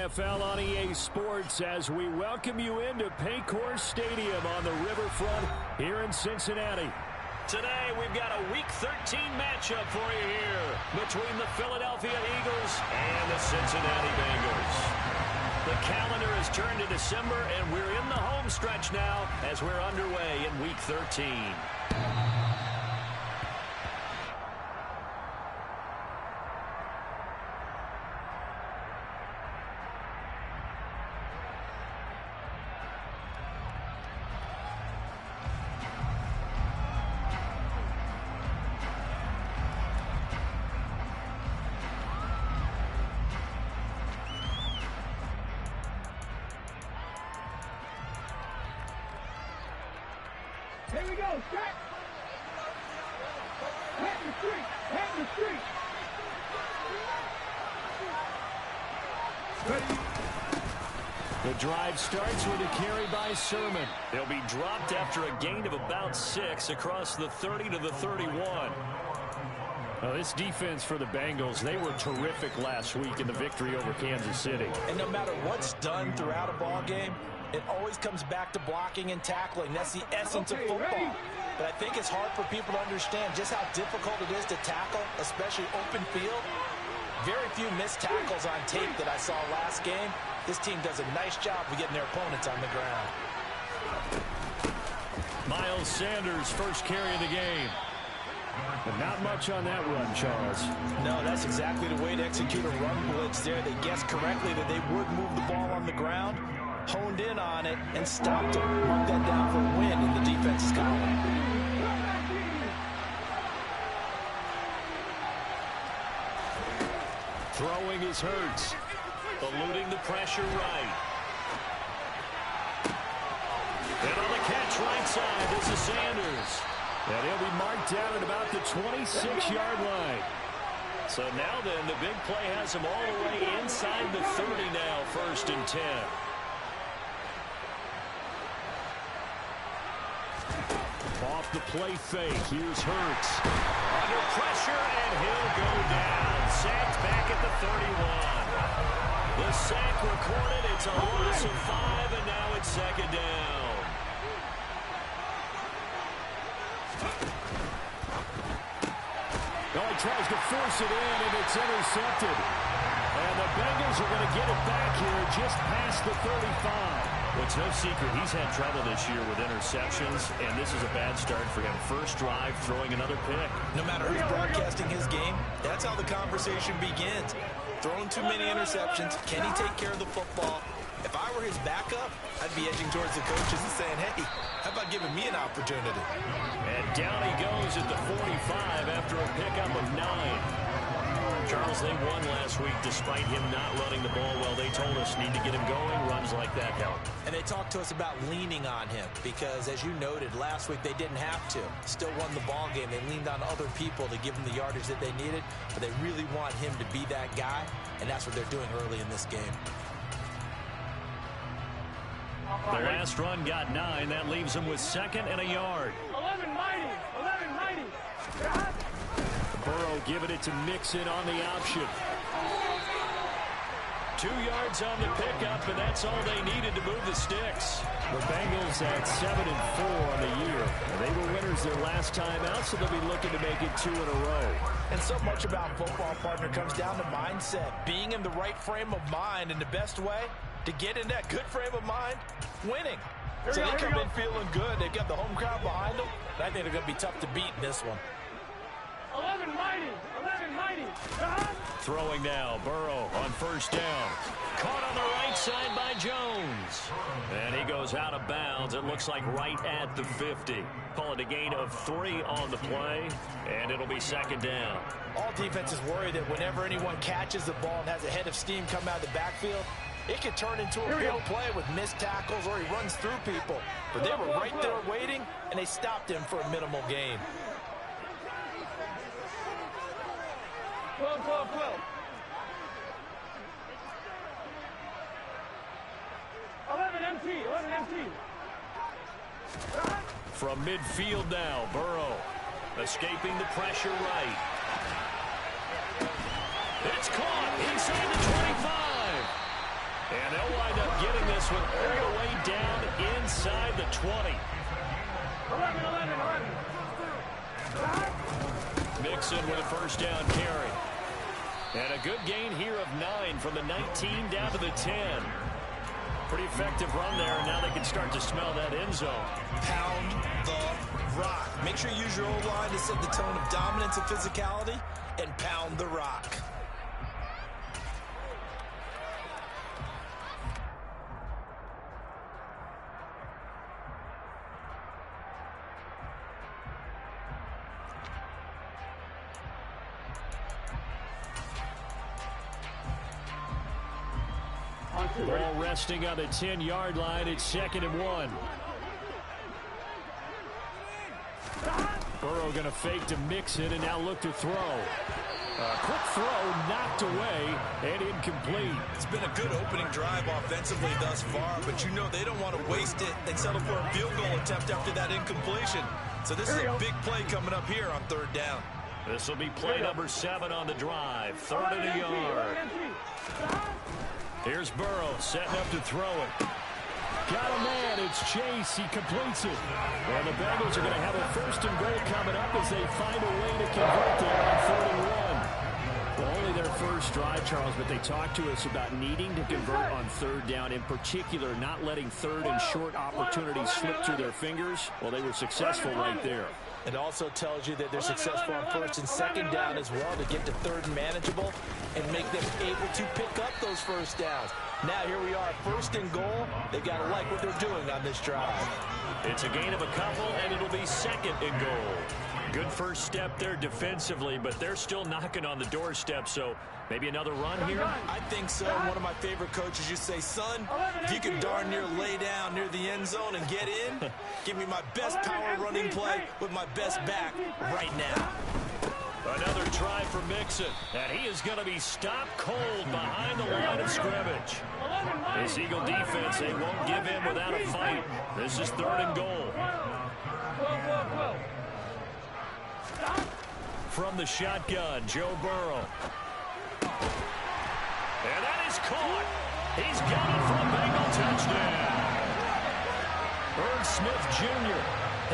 NFL on EA Sports as we welcome you into Paycor Stadium on the riverfront here in Cincinnati. Today, we've got a Week 13 matchup for you here between the Philadelphia Eagles and the Cincinnati Bengals. The calendar has turned to December, and we're in the home stretch now as we're underway in Week 13. Here we go, set. Head the street, head the street. The drive starts with a carry by Sermon. He'll be dropped after a gain of about 6 across the 30 to the 31. Now, this defense for the Bengals, they were terrific last week in the victory over Kansas City. And no matter what's done throughout a ball game, it always comes back to blocking and tackling. That's the essence of football. But I think it's hard for people to understand just how difficult it is to tackle, especially open field. Very few missed tackles on tape that I saw last game. This team does a nice job of getting their opponents on the ground. Miles Sanders, first carry of the game. But not much on that run, Charles. No, that's exactly the way to execute a run blitz there. They guessed correctly that they would move the ball on the ground, honed in on it, and stopped it. Mark that down for a win in the defense's column. Throwing is Hurts. Eluding the pressure right. And on the catch right side, this is Sanders. And he'll be marked down at about the 26-yard line. So now then, the big play has him all the way inside the 30 now, 1st and 10. Off the play fake, here's Hurts. Under pressure, and he'll go down. Sacked back at the 31. The sack recorded, it's a loss of 5, and now it's 2nd down. Oh, he tries to force it in, and it's intercepted. And the Bengals are going to get it back here just past the 35. Well, it's no secret he's had trouble this year with interceptions, and this is a bad start for him. First drive, throwing another pick. No matter who's broadcasting his game, that's how the conversation begins. Throwing too many interceptions, can he take care of the football? If I were his backup, I'd be edging towards the coaches and saying, hey, how about giving me an opportunity? And down he goes at the 45 after a pickup of 9. Charles, they won last week despite him not running the ball well. They told us need to get him going. Runs like that help. And they talked to us about leaning on him because, as you noted, last week they didn't have to. Still won the ball game. They leaned on other people to give them the yardage that they needed, but they really want him to be that guy, and that's what they're doing early in this game. The last run got 9. That leaves him with 2nd and a yard. 11 mighty, 11 mighty. Burrow giving it to Mixon on the option. 2 yards on the pickup, and that's all they needed to move the sticks. The Bengals at 7-4 on the year. They were winners their last time out, so they'll be looking to make it 2 in a row. And so much about football, partner, comes down to mindset. Being in the right frame of mind, and the best way to get in that good frame of mind, winning. So they come in feeling good. They've got the home crowd behind them. And I think they're going to be tough to beat in this one. 11 mighty, 11 mighty. Throwing now, Burrow on 1st down. Caught on the right side by Jones. And he goes out of bounds. It looks like right at the 50. Call it a gain of 3 on the play, and it'll be 2nd down. All defenses worry that whenever anyone catches the ball and has a head of steam come out of the backfield, it could turn into a big play with missed tackles or he runs through people. But they were right there waiting, and they stopped him for a minimal gain. 12, 12, 12. 11 MT, 11 MT. From midfield now, Burrow escaping the pressure right. It's caught inside the 25. And they'll wind up getting this one all the way down inside the 20. 11, 11, 11. Mixon with a first down carry. And a good gain here of 9 from the 19 down to the 10. Pretty effective run there, and now they can start to smell that end zone. Pound the rock. Make sure you use your O-line to set the tone of dominance and physicality, and pound the rock. Ball resting on the 10-yard line. It's 2nd and 1. Burrow going to fake to Mixon and now look to throw. Quick throw knocked away and incomplete. It's been a good opening drive offensively thus far, but you know they don't want to waste it and settle for a field goal attempt after that incompletion. So this is a big play coming up here on 3rd down. This will be play number 7 on the drive. 3rd and a yard. Here's Burrow setting up to throw it. Got a man. It's Chase. He completes it. And the Bengals are going to have a 1st and goal coming up as they find a way to convert there on 3rd and 1. Well, only their first drive, Charles, but they talked to us about needing to convert on 3rd down, in particular not letting 3rd and short opportunities slip through their fingers. Well, they were successful right there. It also tells you that they're successful on 1st and 2nd down as well to get to 3rd and manageable and make them able to pick up those 1st downs. Now here we are, 1st and goal. They've got to like what they're doing on this drive. It's a gain of a couple, and it'll be 2nd and goal. Good first step there defensively, but they're still knocking on the doorstep, so maybe another run here? I think so. One of my favorite coaches used to say, son, if you can darn near lay down near the end zone and get in, give me my best power running play with my best back right now. Another try for Mixon, and he is going to be stopped cold behind the line of scrimmage. This Eagle defense, they won't give in without a fight. This is 3rd and goal. From the shotgun, Joe Burrow. And that is caught. He's got it for a Bengal touchdown. Irv Smith Jr.,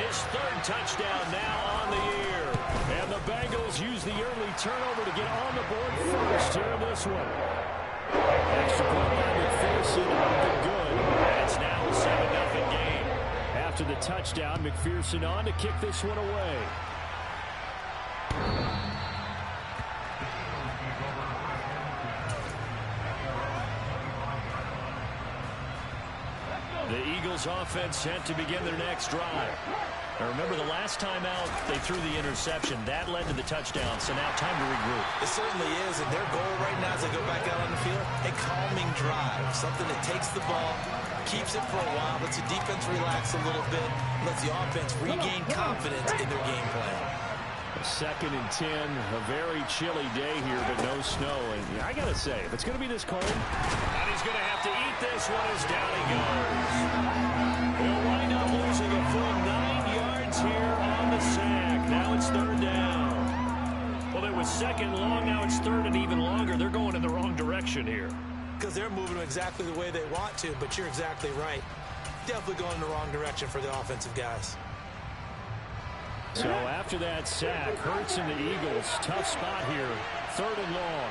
his 3rd touchdown now on the year. And the Bengals use the early turnover to get on the board first here in this one. Extra point by McPherson, nothing good. And it's now a 7-0 game. After the touchdown, McPherson on to kick this one away. The Eagles offense set to begin their next drive. Now remember, the last time out, they threw the interception. That led to the touchdown, so now time to regroup. It certainly is, and their goal right now as they go back out on the field, a calming drive, something that takes the ball, keeps it for a while, lets the defense relax a little bit, lets the offense regain confidence in their game plan. 2nd and 10, a very chilly day here, but no snow. And I got to say, if it's going to be this cold, and he's going to have to eat this one as down he goes. He'll wind up losing a full 9 yards here on the sack. Now it's 3rd down. Well, it was 2nd long, now it's 3rd and even longer. They're going in the wrong direction here. Because they're moving exactly the way they want to, but you're exactly right. Definitely going in the wrong direction for the offensive guys. So after that sack, Hurts and the Eagles, tough spot here, 3rd and long.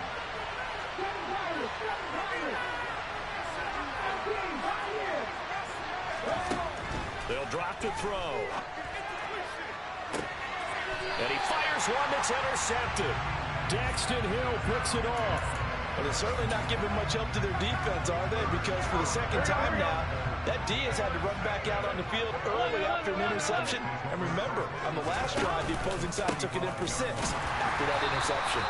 They'll drop to throw. And he fires one that's intercepted. Daxton Hill picks it off. Well, they're certainly not giving much help to their defense, are they? Because for the 2nd time now, that D has had to run back out on the field early after an interception. And remember, on the last drive, the opposing side took it in for 6 after that interception.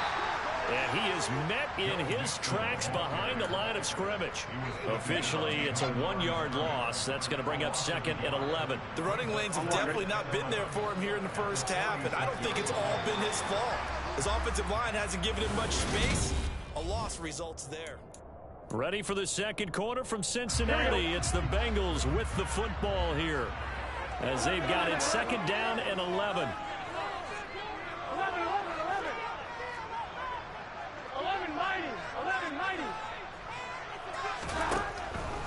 And he is met in his tracks behind the line of scrimmage. Officially, it's a 1-yard loss. That's going to bring up 2nd and 11. The running lanes have definitely not been there for him here in the first half, and I don't think it's all been his fault. His offensive line hasn't given him much space. A loss results there. Ready for the 2nd quarter from Cincinnati. It's the Bengals with the football here as they've got it 2nd down and 11. 11 mighty.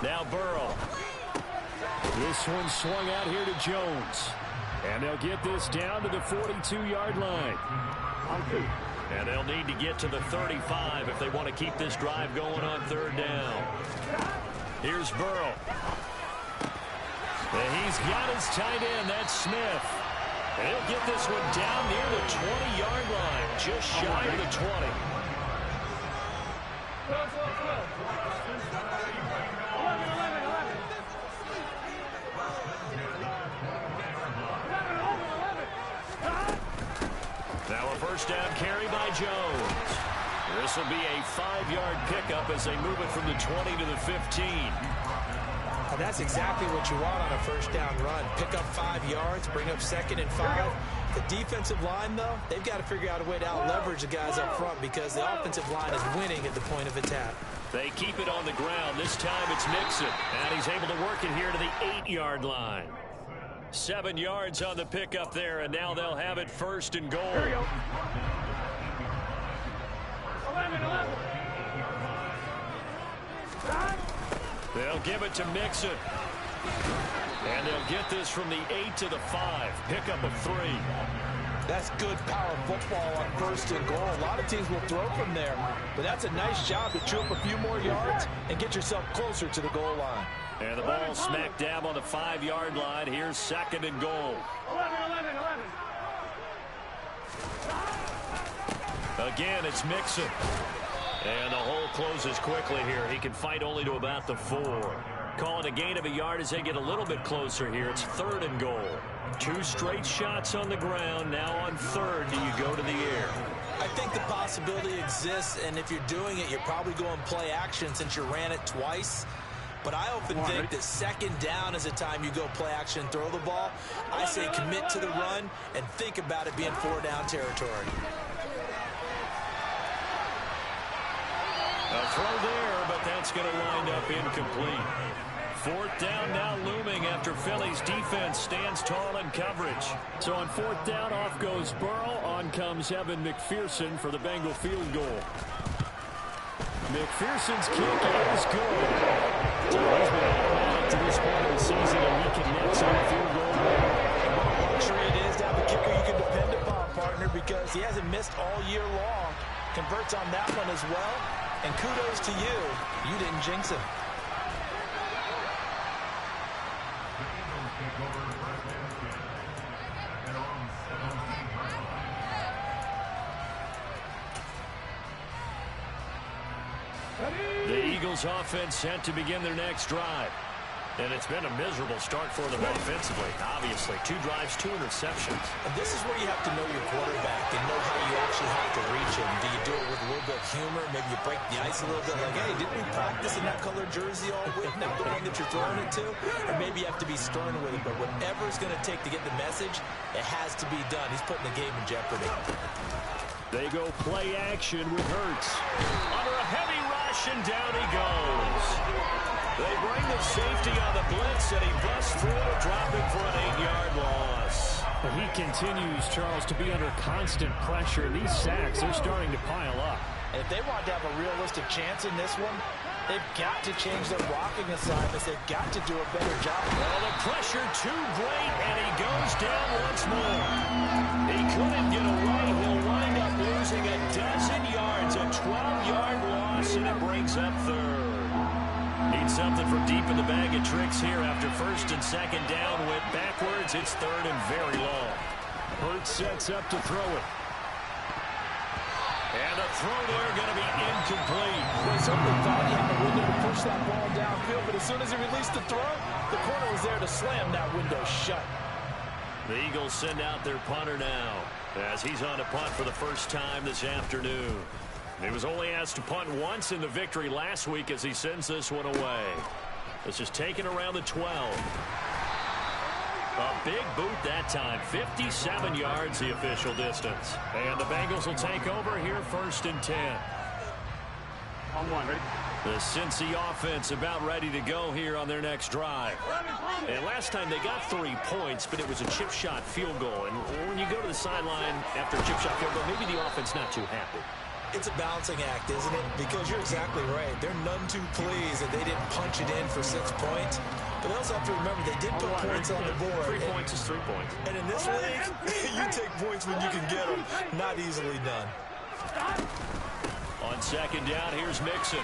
Now Burrow. This one swung out here to Jones. And they'll get this down to the 42-yard line. And they'll need to get to the 35 if they want to keep this drive going on third down. Here's Burrow. And he's got his tight end. That's Smith. And he'll get this one down near the 20-yard line, just shy of the 20. Now a first down carry by Jones. This will be a 5-yard pickup as they move it from the 20 to the 15. And that's exactly what you want on a first down run. Pick up 5 yards, bring up 2nd and 5. The defensive line, though, they've got to figure out a way to out-leverage the guys up front because the offensive line is winning at the point of attack. They keep it on the ground. This time it's Mixon. And he's able to work it here to the 8-yard line. 7 yards on the pickup there, and now they'll have it first and goal. 11. They'll give it to Mixon. And they'll get this from the 8 to the 5. Pickup of 3. That's good power football on first and goal. A lot of teams will throw from there, but that's a nice job to chew up a few more yards and get yourself closer to the goal line. And the ball smack dab on the 5-yard line. Here's 2nd and goal. 11. Again, it's Mixon. And the hole closes quickly here. He can fight only to about the 4. Call it a gain of a yard as they get a little bit closer here. It's 3rd and goal. 2 straight shots on the ground. Now on 3rd, do you go to the air? I think the possibility exists, and if you're doing it, you're probably going play action since you ran it twice. But I often think that 2nd down is the time you go play action and throw the ball. I say commit to the run and think about it being 4-down territory. A throw there, but that's going to wind up incomplete. 4th down now looming after Philly's defense stands tall in coverage. So on 4th down, off goes Burrow. On comes Evan McPherson for the Bengal field goal. McPherson's kick is good. So he's been automatic to this point of the season, and he can net some field goal. What a luxury it is to have a kicker you can depend upon, partner, because he hasn't missed all year long. Converts on that one as well. And kudos to you. You didn't jinx him. The Eagles offense set to begin their next drive. And it's been a miserable start for them offensively. Obviously, 2 drives, 2 interceptions. And this is where you have to know your quarterback and know how you actually have to reach him. Do you do it with a little bit of humor? Maybe you break the ice a little bit like, hey, didn't we practice in that colored jersey all week? Not the one that you're throwing it to? Or maybe you have to be stern with it. But whatever it's going to take to get the message, it has to be done. He's putting the game in jeopardy. They go play action with Hurts. Under a heavy rush, and down he goes. They bring the safety on the blitz, and he busts through it, dropping for an 8-yard loss. He continues, Charles, to be under constant pressure. These sacks are starting to pile up. And if they want to have a realistic chance in this one, they've got to change their blocking assignments. They've got to do a better job. Well, the pressure too great, and he goes down once more. He couldn't get away. He'll wind up losing a dozen yards, a 12-yard loss, and it brings up 3rd. Need something from deep in the bag of tricks here after 1st and 2nd down. Went backwards. It's 3rd and very long. Hurts sets up to throw it. And the throw there going to be incomplete. Well, somebody thought he had a window to push that ball downfield, but as soon as he released the throw, the corner was there to slam that window shut. The Eagles send out their punter now as he's on a punt for the first time this afternoon. He was only asked to punt once in the victory last week as he sends this one away. This is taken around the 12. A big boot that time. 57 yards the official distance. And the Bengals will take over here 1st and 10. On 1, ready? The Cincy offense about ready to go here on their next drive. And last time they got 3 points, but it was a chip shot field goal. And when you go to the sideline after a chip shot field goal, maybe the offense not too happy. It's a balancing act, isn't it? Because you're exactly right. They're none too pleased that they didn't punch it in for 6 points. But they also have to remember they did put points on the board. 3 points is 3 points. And in this league, you take points when you can get them. Not easily done. On second down, here's Mixon.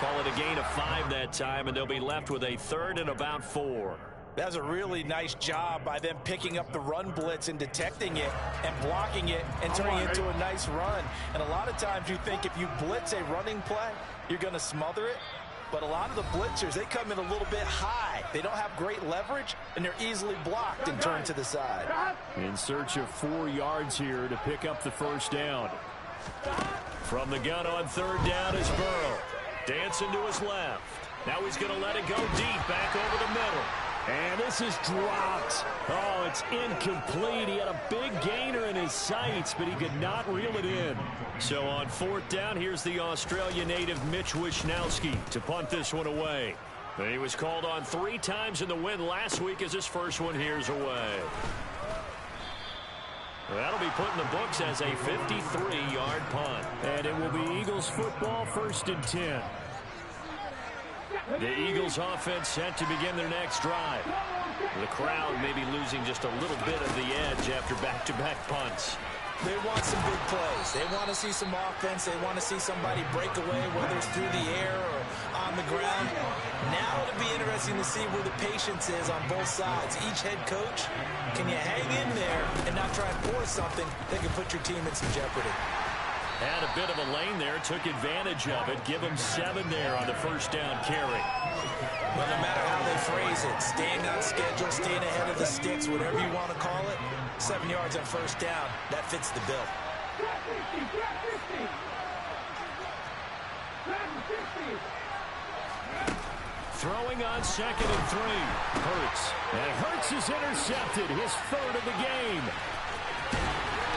Call it a gain of 5 that time, and they'll be left with a 3rd and about 4. That was a really nice job by them picking up the run blitz and detecting it and blocking it and turning it into a nice run. And a lot of times you think if you blitz a running play, you're going to smother it. But a lot of the blitzers, they come in a little bit high. They don't have great leverage, and they're easily blocked and turned to the side. In search of 4 yards here to pick up the first down. From the gun on 3rd down is Burrow. Dancing to his left. Now he's going to let it go deep, back over the middle. And this is dropped. Oh, it's incomplete. He had a big gainer in his sights, but he could not reel it in. So on 4th down, here's the Australia native Mitch Wishnowsky to punt this one away. He was called on 3 times in the win last week as his first one here's away. That'll be put in the books as a 53-yard punt. And it will be Eagles football, 1st and 10. The Eagles offense set to begin their next drive. The crowd may be losing just a little bit of the edge after back-to-back punts. They want some big plays. They want to see some offense. They want to see somebody break away, whether it's through the air or on the ground. Now it'll be interesting to see where the patience is on both sides. Each head coach, can you hang in there and not try and force something that can put your team in some jeopardy? Had a bit of a lane there, took advantage of it. Give them 7 there on the first down carry. Well, no matter how they phrase it, staying on schedule, staying ahead of the sticks, whatever you want to call it, 7 yards on first down, that fits the bill. Throwing on 2nd and 3. Hurts. And Hurts is intercepted, his 3rd of the game.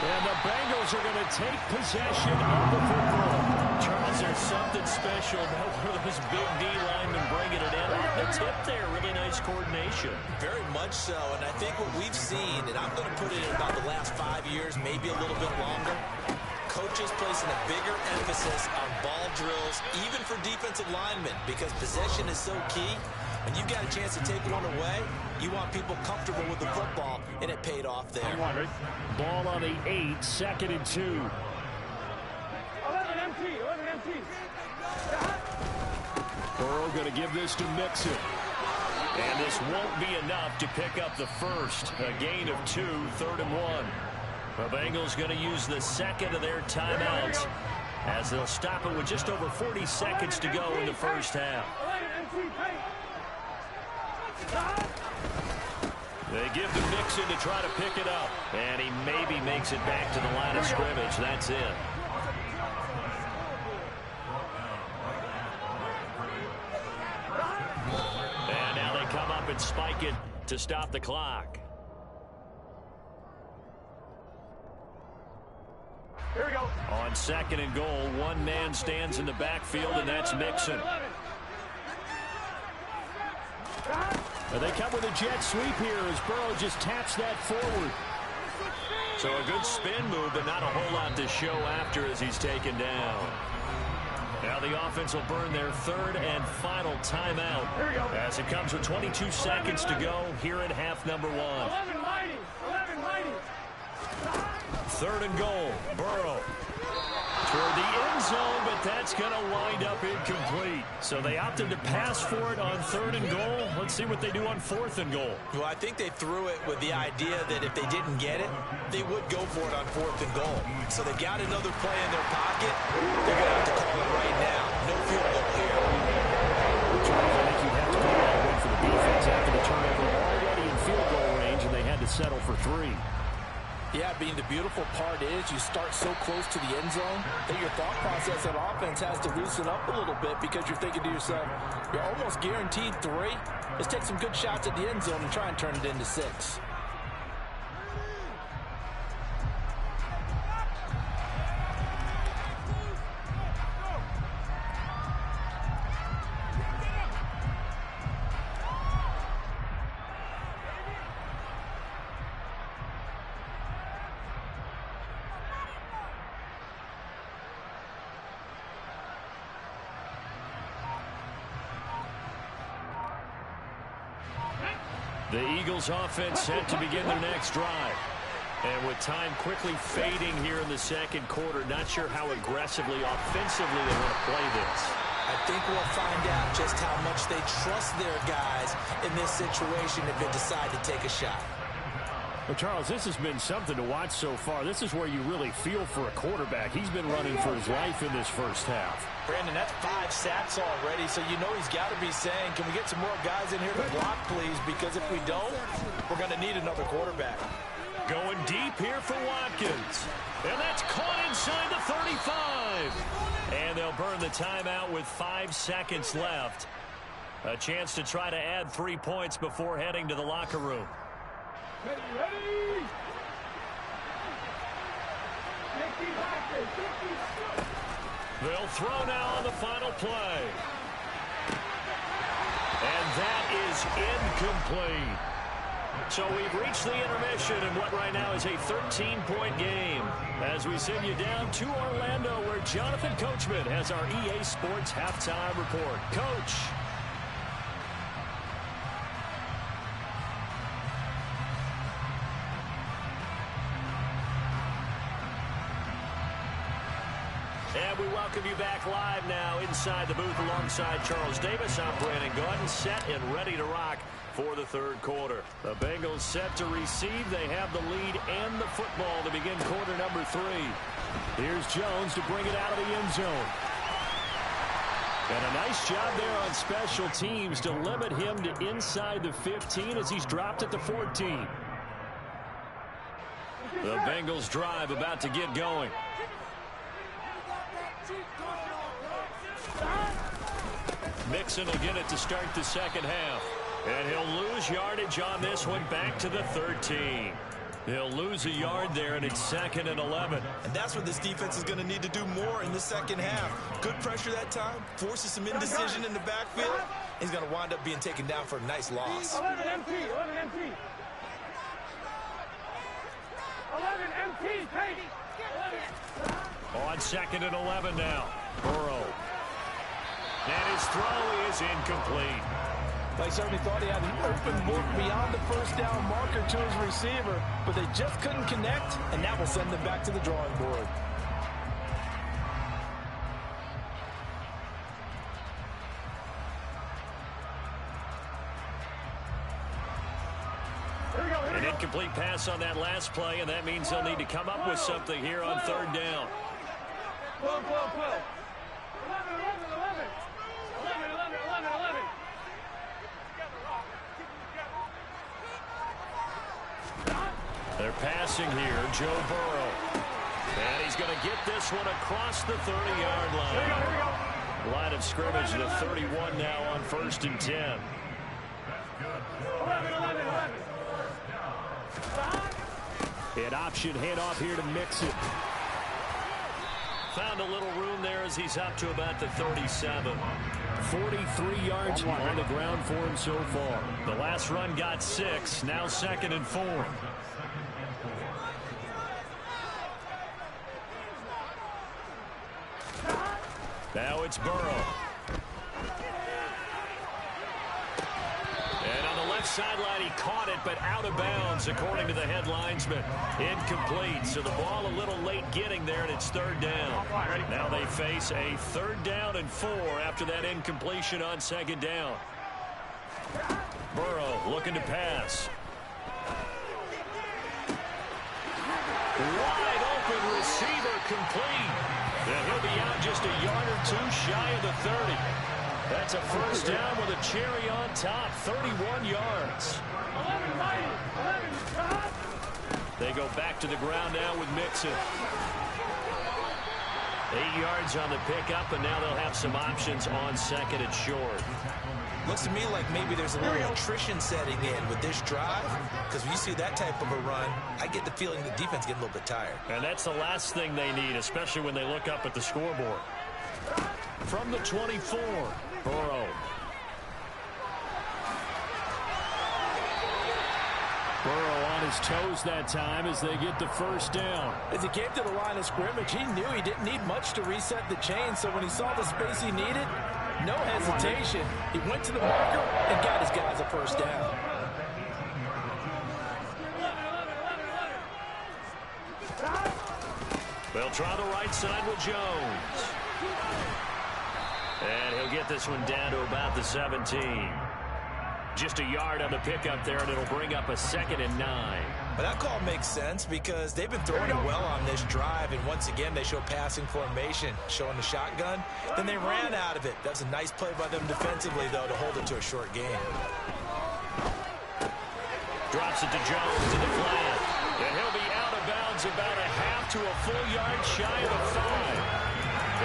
And the Bengals are going to take possession of the football. Charles, there's something special about where those big D linemen bringing it in. The tip there, really nice coordination. Very much so, and I think what we've seen, and I'm going to put it in about the last 5 years, maybe a little bit longer, coaches placing a bigger emphasis on ball drills, even for defensive linemen, because possession is so key. When you've got a chance to take one away, you want people comfortable with the football, and it paid off there. Ball on the 8, 2nd and 2. 11 MT. Burrow going to give this to Mixon. And this won't be enough to pick up the first. A gain of 2, 3rd and 1. The Bengals going to use the 2nd of their timeouts as they'll stop it with just over 40 seconds to go in the first half. They give to Mixon to try to pick it up. And he maybe makes it back to the line of scrimmage. That's it. And now they come up and spike it to stop the clock. Here we go. On 2nd and goal, one man stands in the backfield, and that's Mixon. They come with a jet sweep here as Burrow just taps that forward. So a good spin move, but not a whole lot to show after as he's taken down. Now the offense will burn their 3rd and final timeout as it comes with 22 seconds to go here in half number 1. 3rd and goal, Burrow. Toward the end zone, but that's going to wind up incomplete. So they opted to pass for it on 3rd and goal. Let's see what they do on 4th and goal. Well, I think they threw it with the idea that if they didn't get it, they would go for it on 4th and goal. So they've got another play in their pocket. They're going to have to call it right now. No field goal here. Charles, I think you'd have to do that one for the defense after the turnover already in field goal range, and they had to settle for 3. Yeah, being the beautiful part is you start so close to the end zone that your thought process on offense has to loosen up a little bit because you're thinking to yourself, you're almost guaranteed 3. Let's take some good shots at the end zone and try and turn it into 6. The Eagles offense set to begin their next drive. And with time quickly fading here in the second quarter, not sure how aggressively, offensively they want to play this. I think we'll find out just how much they trust their guys in this situation if they decide to take a shot. Well, Charles, this has been something to watch so far. This is where you really feel for a quarterback. He's been running for his life in this first half. Brandon, that's 5 sacks already, so you know he's got to be saying, can we get some more guys in here to block, please? Because if we don't, we're going to need another quarterback. Going deep here for Watkins. And that's caught inside the 35. And they'll burn the timeout with 5 seconds left. A chance to try to add 3 points before heading to the locker room. Ready. They'll throw now on the final play. And that is incomplete. So we've reached the intermission in what right now is a 13-point game. As we send you down to Orlando, where Jonathan Coachman has our EA Sports halftime report. Coach. And we welcome you back live now inside the booth alongside Charles Davis. I'm Brandon Gaudin, set and ready to rock for the third quarter. The Bengals set to receive. They have the lead and the football to begin quarter number 3. Here's Jones to bring it out of the end zone. And a nice job there on special teams to limit him to inside the 15 as he's dropped at the 14. The Bengals drive about to get going. Mixon will get it to start the second half. And he'll lose yardage on this one back to the 13. He'll lose a yard there, and it's 2nd and 11. And that's what this defense is going to need to do more in the second half. Good pressure that time, forces some indecision in the backfield. He's going to wind up being taken down for a nice loss. 11 MT, 11 MT. 11 MT, Peyton. On 2nd and 11 now. Burrow. And his throw is incomplete. They certainly thought he had an open book beyond the first down marker to his receiver, but they just couldn't connect, and that will send them back to the drawing board. An incomplete pass on that last play, and that means they'll need to come up with something here on 3rd down. 12, 12, 12. 11, 11, 11. 11, 11, 11, 11. They're passing here, Joe Burrow. And he's going to get this one across the 30-yard line. Here we go. Line of scrimmage to 31 now on 1st and 10. 11, 11, 11. An option handoff here to Mixon. Found a little room there as he's up to about the 37. 43 yards on the ground for him so far. The last run got 6, now 2nd and 4. Now it's Burrow. And on the left sideline, he caught it, but out of bounds, according to the head linesman. Incomplete, so the ball a little late getting there, and it's 3rd down. Now they face a 3rd down and 4 after that incompletion on 2nd down. Burrow looking to pass. Wide open receiver complete. And he'll be out just a yard or 2 shy of the 30. That's a 1st down with a cherry on top, 31 yards. 11, 11. They go back to the ground now with Mixon. 8 yards on the pickup, and now they'll have some options on 2nd and short. Looks to me like maybe there's a little attrition setting in with this drive, because when you see that type of a run, I get the feeling the defense getting a little bit tired. And that's the last thing they need, especially when they look up at the scoreboard. From the 24, Burrow. Burrow on his toes that time as they get the 1st down. As he came to the line of scrimmage, he knew he didn't need much to reset the chain, so when he saw the space he needed, no hesitation. He went to the marker and got his guys a 1st down. They'll try the right side with Jones. And he'll get this one down to about the 17. Just a yard on the pickup there, and it'll bring up a 2nd and 9. But that call makes sense because they've been throwing it well on this drive, and once again they show passing formation, showing the shotgun. Then they ran out of it. That's a nice play by them defensively, though, to hold it to a short gain. Drops it to Jones in the flat. And he'll be out of bounds about a half to a full yard shy of a 5.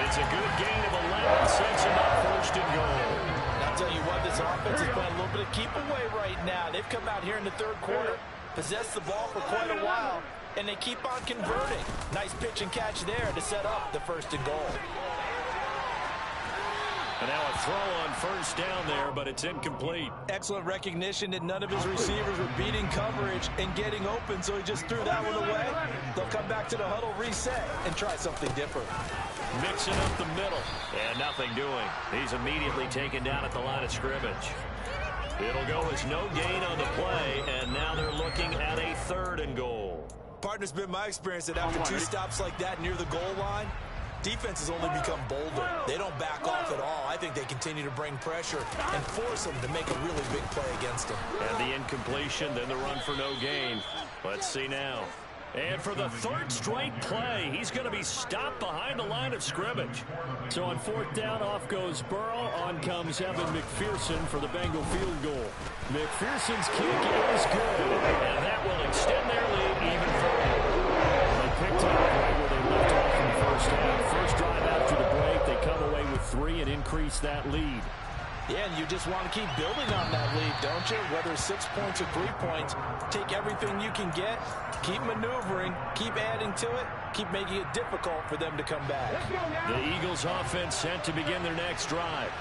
It's a good gain of 11, sets him up 1st and goal. I'll tell you what, this offense is playing a little bit of keep away right now. They've come out here in the 3rd quarter, possessed the ball for quite a while, and they keep on converting. Nice pitch and catch there to set up the 1st and goal. And now a throw on 1st down there, but it's incomplete. Excellent recognition that none of his receivers were beating coverage and getting open, so he just threw that one away. They'll come back to the huddle, reset, and try something different. Mixing up the middle, and nothing doing. He's immediately taken down at the line of scrimmage. It'll go as no gain on the play, and now they're looking at a 3rd and goal. Partner's been my experience that after 2 stops like that near the goal line, defense has only become bolder. They don't back off at all. I think they continue to bring pressure and force them to make a really big play against them. And the incompletion, then the run for no gain. Let's see now. And for the 3rd straight play, he's going to be stopped behind the line of scrimmage. So on 4th down, off goes Burrow. On comes Evan McPherson for the Bengal field goal. McPherson's kick is good, and that will extend their lead even further. They picked it up right where they left off in the 1st half. First drive after the break, they come away with 3 and increase that lead. Yeah, and you just want to keep building on that lead, don't you? Whether it's 6 points or 3 points, take everything you can get, keep maneuvering, keep adding to it, keep making it difficult for them to come back. The Eagles offense set to begin their next drive.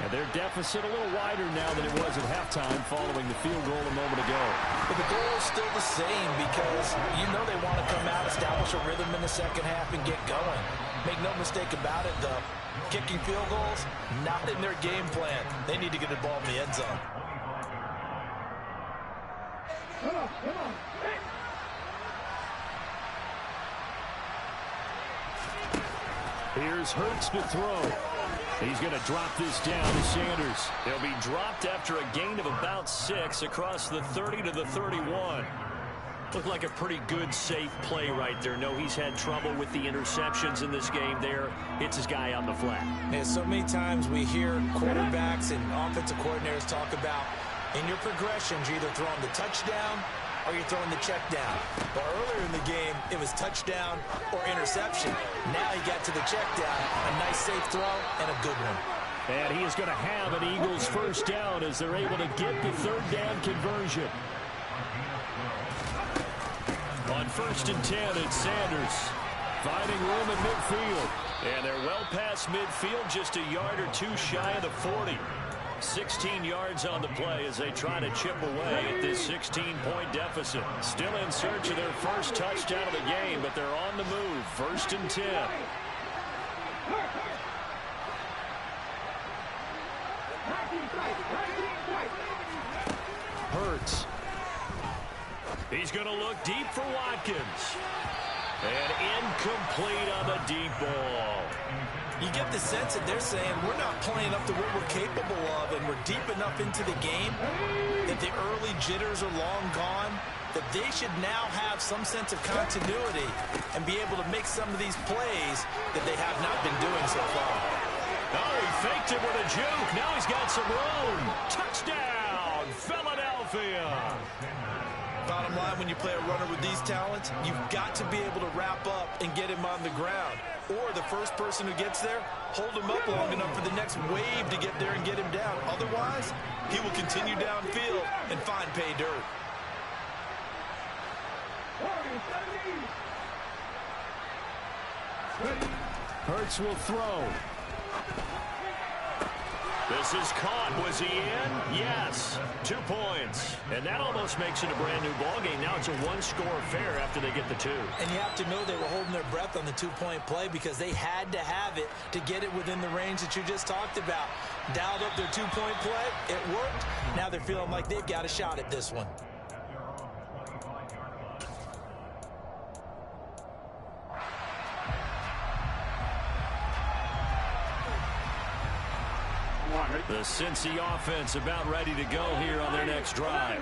And their deficit a little wider now than it was at halftime following the field goal a moment ago. But the goal is still the same because you know they want to come out, establish a rhythm in the 2nd half, and get going. Make no mistake about it, though. Kicking field goals, not in their game plan. They need to get the ball in the end zone. Come on. Here's Hurts to throw. He's going to drop this down to Sanders. He'll be dropped after a gain of about 6 across the 30 to the 31. Looked like a pretty good, safe play right there. No, he's had trouble with the interceptions in this game there. Hits his guy on the flat. Man, so many times we hear quarterbacks and offensive coordinators talk about in your progressions, you're either throwing the touchdown or you're throwing the check down. But earlier in the game, it was touchdown or interception. Now he got to the check down. A nice, safe throw and a good one. And he is going to have an Eagles 1st down as they're able to get the 3rd down conversion. On 1st and 10, it's Sanders finding room at midfield. And they're well past midfield, just a yard or 2 shy of the 40. 16 yards on the play as they try to chip away at this 16-point deficit. Still in search of their first touchdown of the game, but they're on the move. 1st and 10. Hurts. He's going to look deep for Watkins. And incomplete on the deep ball. You get the sense that they're saying we're not playing up to what we're capable of, and we're deep enough into the game that the early jitters are long gone, that they should now have some sense of continuity and be able to make some of these plays that they have not been doing so far. Oh, he faked it with a juke. Now he's got some room. Touchdown, Philadelphia. Bottom line, when you play a runner with these talents, you've got to be able to wrap up and get him on the ground. Or the first person who gets there, hold him up long enough for the next wave to get there and get him down. Otherwise, he will continue downfield and find pay dirt. Hurts will throw. This is caught. Was he in? Yes. 2 points. And that almost makes it a brand new ballgame. Now it's a 1-score affair after they get the 2. And you have to know they were holding their breath on the 2-point play because they had to have it to get it within the range that you just talked about. Dialed up their 2-point play. It worked. Now they're feeling like they've got a shot at this one. The Cincy offense about ready to go here on their next drive.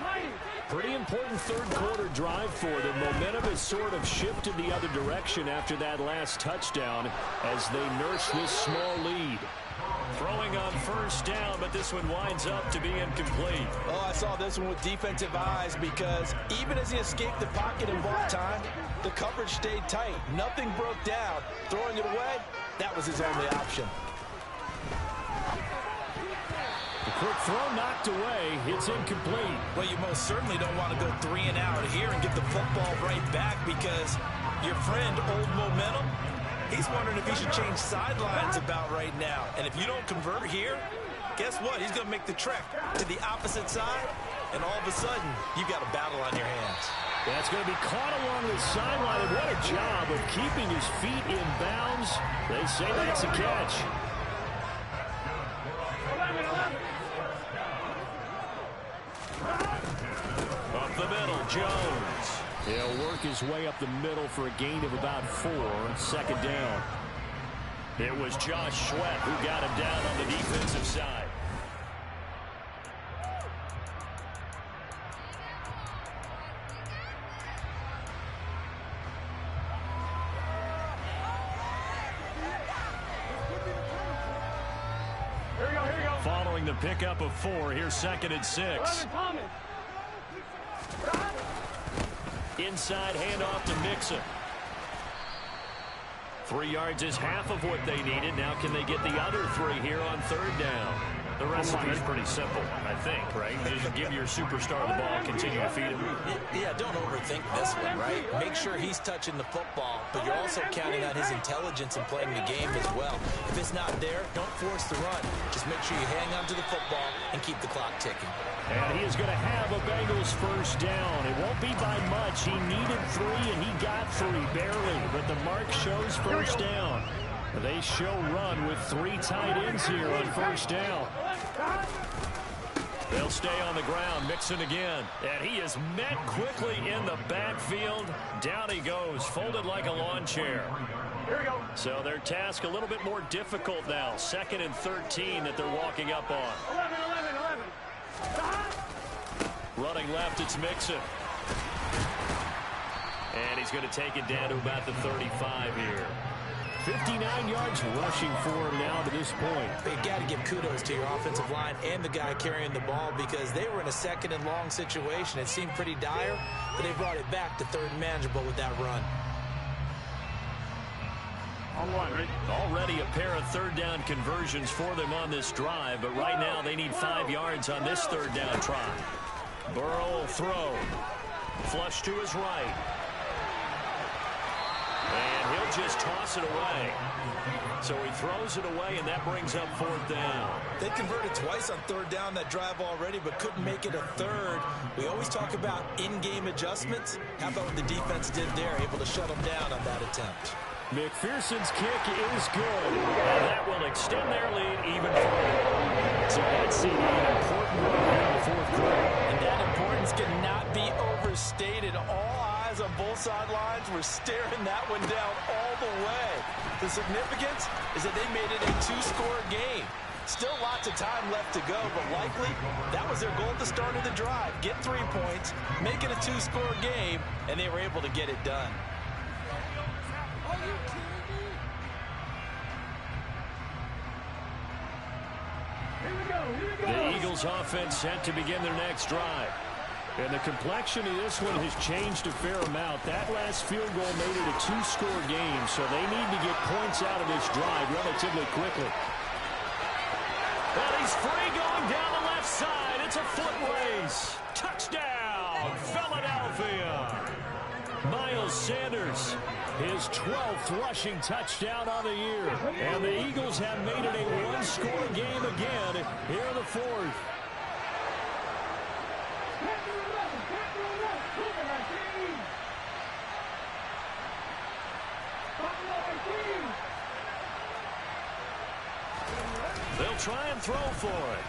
Pretty important third quarter drive for them. Momentum has sort of shifted the other direction after that last touchdown as they nurse this small lead. Throwing on first down, but this one winds up to be incomplete. Oh, I saw this one with defensive eyes because even as he escaped the pocket and bought time, the coverage stayed tight. Nothing broke down. Throwing it away, that was his only option. The quick throw knocked away. It's incomplete. Well, you most certainly don't want to go 3 and out here and get the football right back because your friend, Old Momentum, he's wondering if he should change sidelines about right now. And if you don't convert here, guess what? He's going to make the trek to the opposite side, and all of a sudden, you've got a battle on your hands. That's going to be caught along the sideline, and what a job of keeping his feet in bounds. They say that's a catch. Up the middle, Jones. He'll work his way up the middle for a gain of about 4. Second down. It was Josh Sweat who got him down on the defensive side. Here we go. Following the pickup of 4, here's 2nd and 6. Inside handoff to Mixon. 3 yards is half of what they needed. Now can they get the other 3 here on 3rd down? The recipe is pretty simple, I think, right? Just give your superstar the ball, continue to feed him. Yeah, don't overthink this one, right? Make sure he's touching the football, but you're also counting on his intelligence in playing the game as well. If it's not there, don't force the run. Just make sure you hang on to the football and keep the clock ticking. And he is going to have a Bengals first down. It won't be by much. He needed 3, and he got 3, barely. But the mark shows first down. They show run with 3 tight ends here on first down. They'll stay on the ground. Mixon again. And he is met quickly in the backfield. Down he goes, folded like a lawn chair. Here we go. So their task a little bit more difficult now. 2nd and 13 that they're walking up on. 11. Running left, it's Mixon. And he's going to take it down to about the 35 here. 59 yards rushing for him now to this point. You've got to give kudos to your offensive line and the guy carrying the ball because they were in a 2nd and long situation. It seemed pretty dire, but they brought it back to 3rd and manageable with that run. Already a pair of 3rd down conversions for them on this drive, but right now they need 5 yards on this 3rd down try. Burrow will throw. Flush to his right. And he'll just toss it away. So he throws it away, and that brings up 4th down. They converted twice on 3rd down that drive already, but couldn't make it a 3rd. We always talk about in-game adjustments. How about what the defense did there, able to shut them down on that attempt? McPherson's kick is good, and that will extend their lead even further. So that's an important run here in the 4th quarter. And that importance cannot be overstated. All eyes on both sidelines were staring that one down all the way. The significance is that they made it a 2-score game. Still lots of time left to go, but likely that was their goal at the start of the drive. Get 3 points, make it a 2-score game, and they were able to get it done. The Eagles offense set to begin their next drive. And the complexion of this one has changed a fair amount. That last field goal made it a 2-score game, so they need to get points out of this drive relatively quickly. Well, he's free going down the left side. It's a foot race. Touchdown, Philadelphia. Miles Sanders, his 12th rushing touchdown on the year. And the Eagles have made it a 1-score game again here in the 4th. They'll try and throw for it.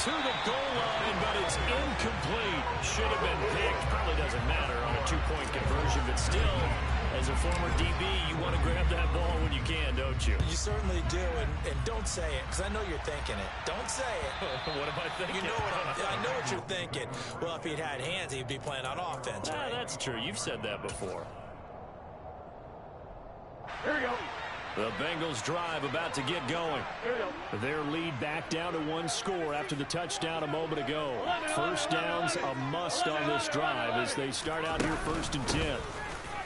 To the goal line, but it's incomplete. Should have been picked. Probably doesn't matter on a 2-point conversion, but still As a former DB, you want to grab that ball when you can, don't you? You certainly do, and don't say it, because I know you're thinking it. Don't say it. What am I thinking? You know I know what you're thinking. Well, if he'd had hands, he'd be playing on offense, right? That's true. You've said that before. Here we go. The Bengals drive about to get going. Their lead back down to 1 score after the touchdown a moment ago. First down's a must on this drive as they start out here 1st and 10.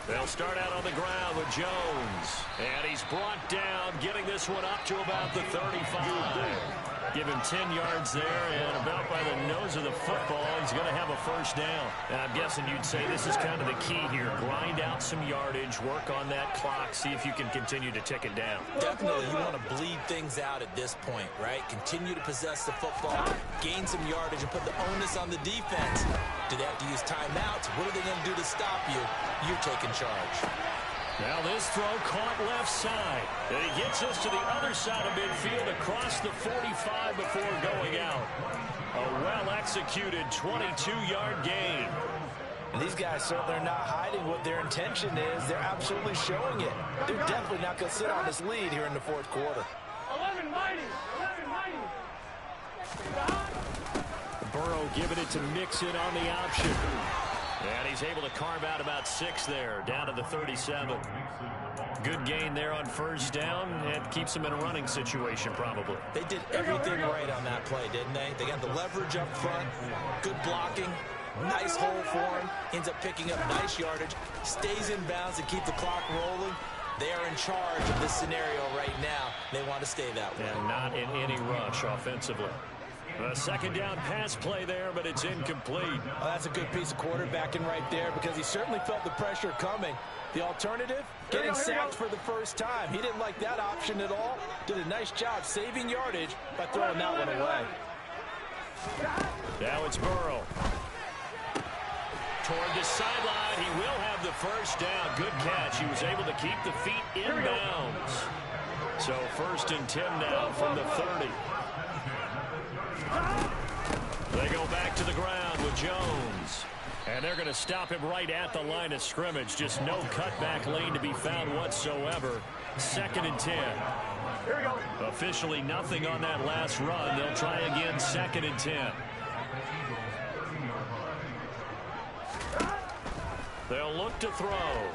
They'll start out on the ground with Jones. And he's brought down, getting this one up to about the 35. Give him 10 yards there, and about by the nose of the football, he's going to have a first down. And I'm guessing you'd say this is kind of the key here. Grind out some yardage, work on that clock, see if you can continue to tick it down. Definitely, you want to bleed things out at this point, right? Continue to possess the football, gain some yardage, and put the onus on the defense. Do they have to use timeouts? What are they going to do to stop you? You're taking charge. Now this throw caught left side. And he gets us to the other side of midfield across the 45 before going out. A well-executed 22-yard gain. And these guys certainly are not hiding what their intention is. They're absolutely showing it. They're definitely not going to sit on this lead here in the 4th quarter. 11 mighty. Burrow giving it to Mixon on the option. And he's able to carve out about 6 there, down to the 37. Good gain there on first down, and keeps him in a running situation probably. They did everything right on that play, didn't they? They got the leverage up front, good blocking, nice hole for him, ends up picking up nice yardage, stays in bounds to keep the clock rolling. They are in charge of this scenario right now. They want to stay that way. And not in any rush offensively. A second down pass play there, but it's incomplete. Well, that's a good piece of quarterbacking right there because he certainly felt the pressure coming. The alternative, getting sacked for the first time. He didn't like that option at all. Did a nice job saving yardage by throwing that one away. Now it's Burrow. Toward the sideline, he will have the first down. Good catch. He was able to keep the feet in bounds. So 1st and 10 now from the 30. They go back to the ground with Jones. And they're going to stop him right at the line of scrimmage. Just no cutback lane to be found whatsoever. 2nd and 10. Here we go. Officially nothing on that last run. They'll try again 2nd and 10. They'll look to throw.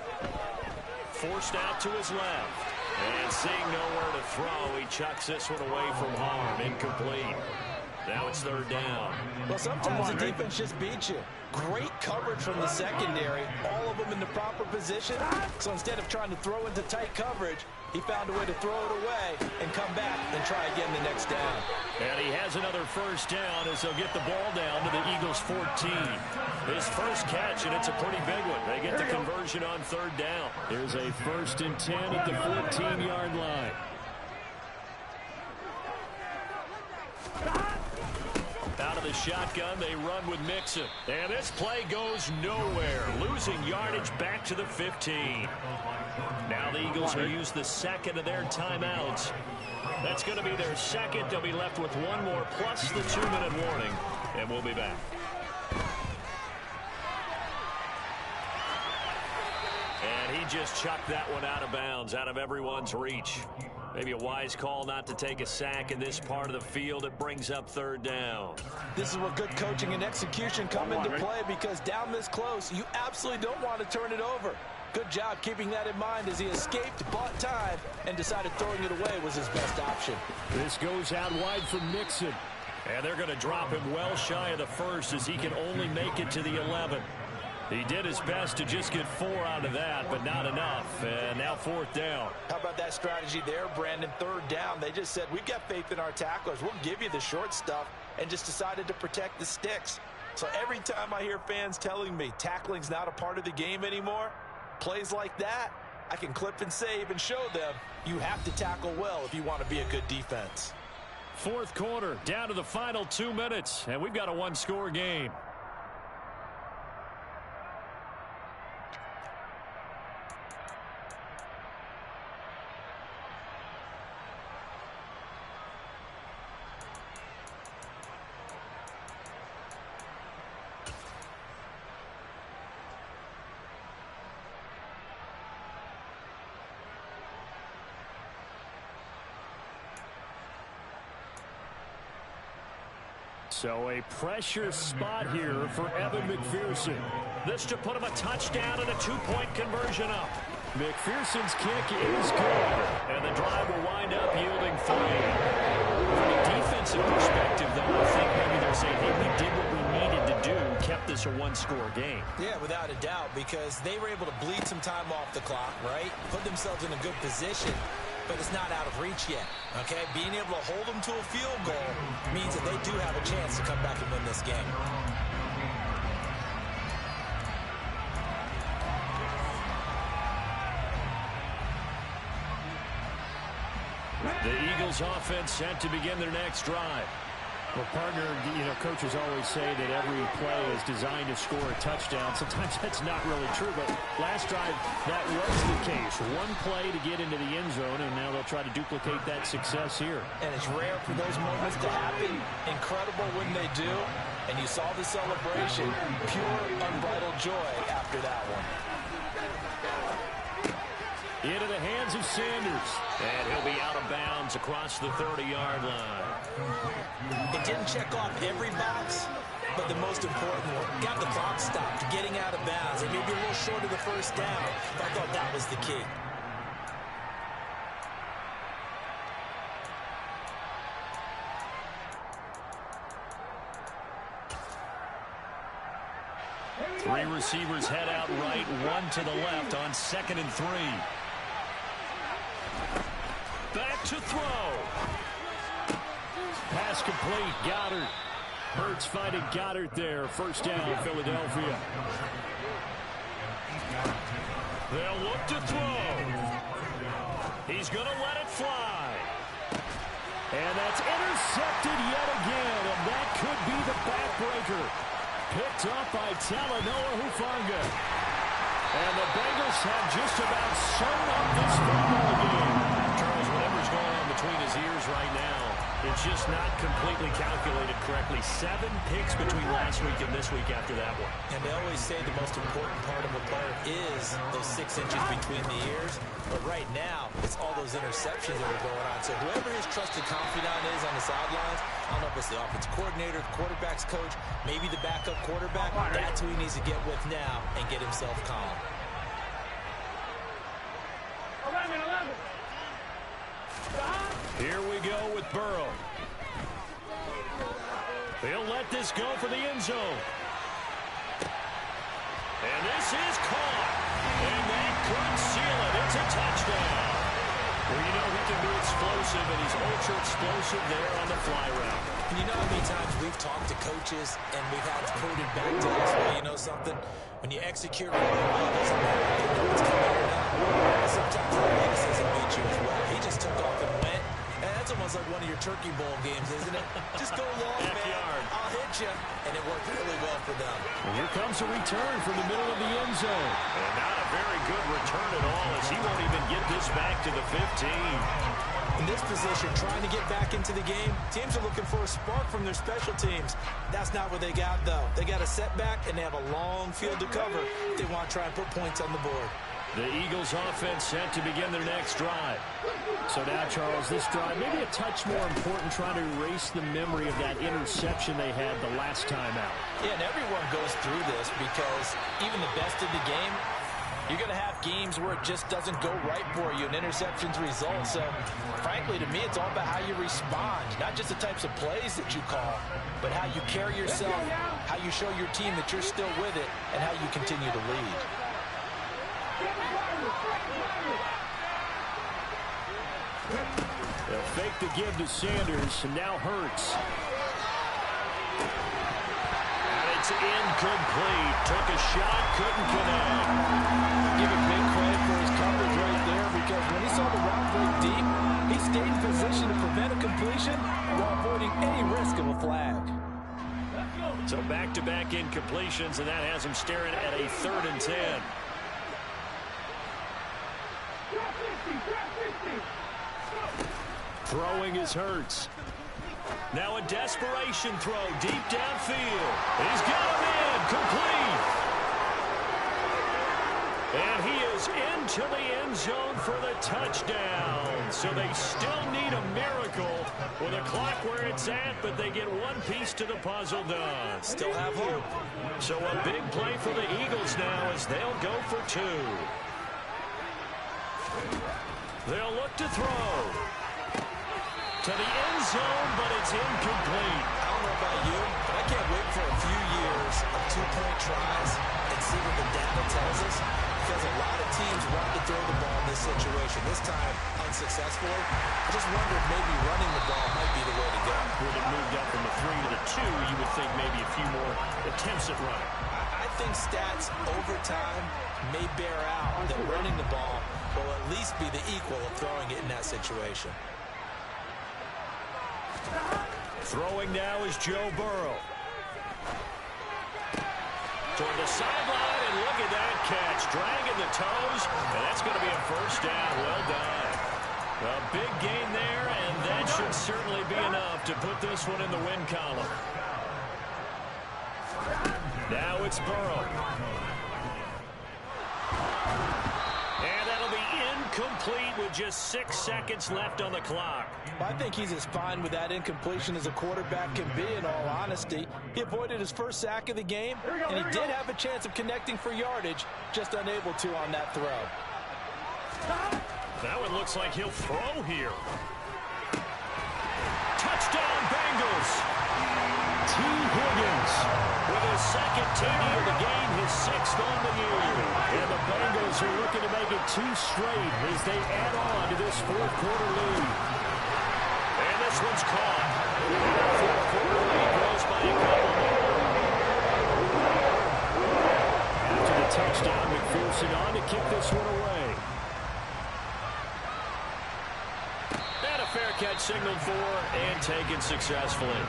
Forced out to his left. And seeing nowhere to throw, he chucks this one away from harm. Incomplete. Now it's 3rd down. Well, sometimes the defense just beats you. Great coverage from the secondary. All of them in the proper position. So instead of trying to throw into tight coverage, he found a way to throw it away and come back and try again the next down. And he has another first down as they'll get the ball down to the Eagles' 14. His first catch, and it's a pretty big one. They get the conversion on 3rd down. There's a 1st and 10 at the 14-yard line. Out of the shotgun, they run with Mixon. And this play goes nowhere. Losing yardage back to the 15. Now the Eagles will use the 2nd of their timeouts. That's going to be their 2nd. They'll be left with 1 more plus the 2-minute warning. And we'll be back. And he just chucked that one out of bounds, out of everyone's reach. Maybe a wise call not to take a sack in this part of the field. It brings up 3rd down. This is where good coaching and execution come into play because down this close, you absolutely don't want to turn it over. Good job keeping that in mind as he escaped, bought time, and decided throwing it away was his best option. This goes out wide for Mixon. And they're going to drop him well shy of the 1st as he can only make it to the 11. He did his best to just get 4 out of that, but not enough. And now 4th down. How about that strategy there, Brandon? 3rd down. They just said, we've got faith in our tacklers. We'll give you the short stuff, and just decided to protect the sticks. So every time I hear fans telling me tackling's not a part of the game anymore, plays like that, I can clip and save and show them you have to tackle well if you want to be a good defense. 4th quarter, down to the final 2 minutes, and we've got a 1-score game. So a pressure spot here for Evan McPherson. This to put him a touchdown and a 2-point conversion up. McPherson's kick is good, and the drive will wind up yielding 3. From a defensive perspective, though, I think maybe they're saying, hey, we did what we needed to do, kept this a one-score game. Yeah, without a doubt, because they were able to bleed some time off the clock, right? Put themselves in a good position, but it's not out of reach yet, okay? Being able to hold them to a field goal means that they do have a chance to come back and win this game. The Eagles offense set to begin their next drive. Well, partner, coaches always say that every play is designed to score a touchdown. Sometimes that's not really true, but last drive, that was the case. One play to get into the end zone, and now they'll try to duplicate that success here. And it's rare for those moments to happen. Incredible when they do. And you saw the celebration. Pure, unbridled joy after that one. Into the hands of Sanders. And he'll be out of bounds across the 30-yard line. It didn't check off every box, but the most important one. Got the clock stopped, getting out of bounds. It may be a little short of the first down, but I thought that was the key. Three receivers head out right, one to the left on 2nd and 3. Back to throw. Pass complete. Goddard. Hurts finding Goddard there. First down, Philadelphia. They'll look to throw. He's going to let it fly. And that's intercepted yet again, and that could be the backbreaker. Picked up by Talanoa Hufanga. And the Bengals have just about sewn up this football game. Charles, whatever's going on between his ears right now, it's just not completely calculated correctly. 7 picks between last week and this week after that one. And they always say the most important part of a player is those 6 inches between the ears. But right now, it's all those interceptions that are going on. So whoever his trusted confidant is on the sidelines, I don't know if it's the offensive coordinator, the quarterback's coach, maybe the backup quarterback, that's who he needs to get with now and get himself calm. 11. Here we go with Burrow. They'll let this go for the end zone. And this is caught. And that could seal it. It's a touchdown. Well, he can be explosive, and he's ultra-explosive there on the fly route. And you know how many times we've talked to coaches and we've had it quoted back to us, well, you know something? When you execute really well, it doesn't matter if you know it's coming or not. Sometimes the legs doesn't meet you as well. He just took off and went. And that's almost like one of your turkey bowl games, isn't it? Just go long, man. I'll hit you. And it worked really well for them. Well, here comes a return from the middle of the end zone. And not a very good return at all, as he won't even get this back to the 15. In this position, trying to get back into the game, teams are looking for a spark from their special teams. That's not what they got, though. They got a setback, and they have a long field to cover if they want to try and put points on the board. The Eagles offense set to begin their next drive. So now, Charles, this drive maybe a touch more important, trying to erase the memory of that interception they had the last time out. Yeah, and everyone goes through this because even the best in the game, you're going to have games where it just doesn't go right for you, and interceptions result. So, frankly, to me, it's all about how you respond, not just the types of plays that you call, but how you carry yourself, how you show your team that you're still with it, and how you continue to lead. They'll fake the give to Sanders, and now Hurts. And it's incomplete. Took a shot, couldn't connect. Give him big credit for his coverage right there, because when he saw the route break deep, he stayed in position to prevent a completion while avoiding any risk of a flag. So back-to-back incompletions, and that has him staring at a 3rd and 10. Throwing is Hurts. Now a desperation throw deep downfield. He's got him in, complete. And he is into the end zone for the touchdown. So they still need a miracle with a clock where it's at, but they get one piece to the puzzle done. Still have hope. So a big play for the Eagles now as they'll go for 2. They'll look to throw. To the end zone, but it's incomplete. I don't know about you, but I can't wait for a few years of 2-point tries and see what the data tells us, because a lot of teams want to throw the ball in this situation. This time, unsuccessfully. I just wonder if maybe running the ball might be the way to go. With it moved up from the 3 to the 2, you would think maybe a few more attempts at running. I think stats over time may bear out that running the ball will at least be the equal of throwing it in that situation. Throwing now is Joe Burrow. Toward the sideline, and look at that catch. Dragging the toes, and that's going to be a first down. Well done. A big gain there, and that should certainly be enough to put this one in the win column. Now it's Burrow. And that'll be incomplete with just 6 seconds left on the clock. I think he's as fine with that incompletion as a quarterback can be, in all honesty. He avoided his first sack of the game, and he did have a chance of connecting for yardage, just unable to on that throw. That one looks like he'll throw here. Touchdown, Bengals. T. Higgins with his second TD of the game, his 6th on the year. And the Bengals are looking to make it 2 straight as they add on to this 4th quarter lead. And this one's caught. The 4th quarter lead grows by a couple. After the touchdown, McPherson on to kick this one away. And a fair catch signaled for and taken successfully.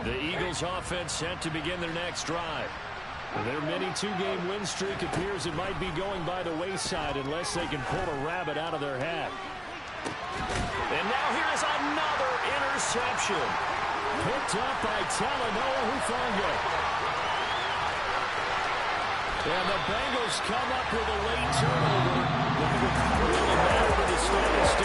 The Eagles offense set to begin their next drive. Their mini 2-game win streak appears it might be going by the wayside unless they can pull a rabbit out of their hat. And now here's another interception. Picked up by Talanoa Hufanga. And the Bengals come up with a late turnover that would really matter to the status.